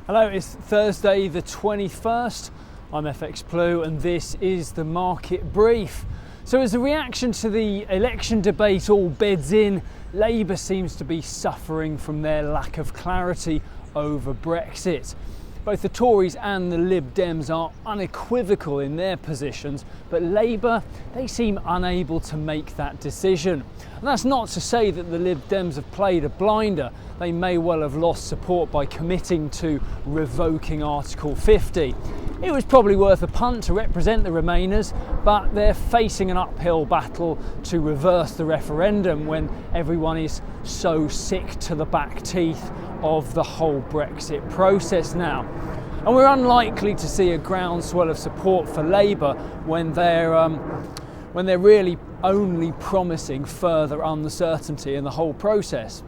Hello, it's Thursday the 21st. I'm FX Blue and this is the market brief. So as a reaction to the election debate all beds in, Labour seems to be suffering from their lack of clarity over Brexit. Both the Tories and the Lib Dems are unequivocal in their positions, but Labour, they seem unable to make that decision. And that's not to say that the Lib Dems have played a blinder. They may well have lost support by committing to revoking Article 50. It was probably worth a punt to represent the Remainers, but they're facing an uphill battle to reverse the referendum when everyone is so sick to the back teeth of the whole Brexit process now. And we're unlikely to see a groundswell of support for Labour when they're really only promising further uncertainty in the whole process.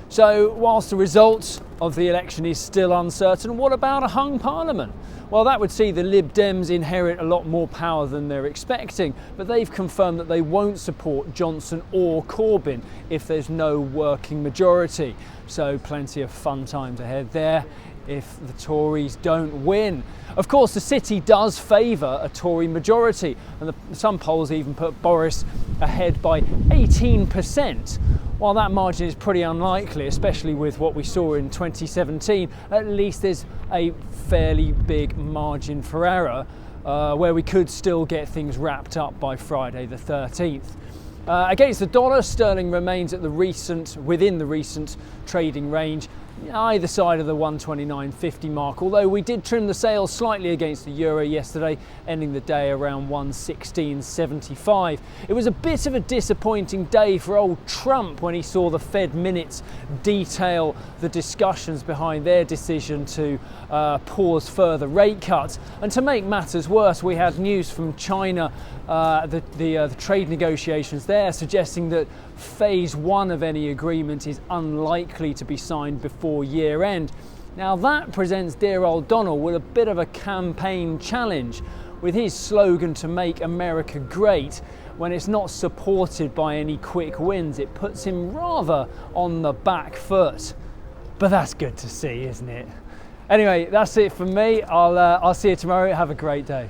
So whilst the results of the election is still uncertain, what about a hung parliament? Well, that would see the Lib Dems inherit a lot more power than they're expecting, but they've confirmed that they won't support Johnson or Corbyn if there's no working majority. So plenty of fun times ahead there if the Tories don't win. Of course, the city does favour a Tory majority, and some polls even put Boris ahead by 18%. While that margin is pretty unlikely, especially with what we saw in 2017, at least there's a fairly big margin for error where we could still get things wrapped up by Friday the 13th. Against the dollar, sterling remains at within the recent trading range, either side of the 129.50 mark, although we did trim the sails slightly against the euro yesterday, ending the day around 116.75. It was a bit of a disappointing day for old Trump when he saw the Fed minutes detail the discussions behind their decision to pause further rate cuts. And to make matters worse, we had news from China, the trade negotiations there, suggesting that phase one of any agreement is unlikely to be signed before year end. Now that presents dear old Donald with a bit of a campaign challenge, with his slogan to make America great. When it's not supported by any quick wins, it puts him rather on the back foot. But that's good to see, isn't it? Anyway, that's it from me. I'll see you tomorrow. Have a great day.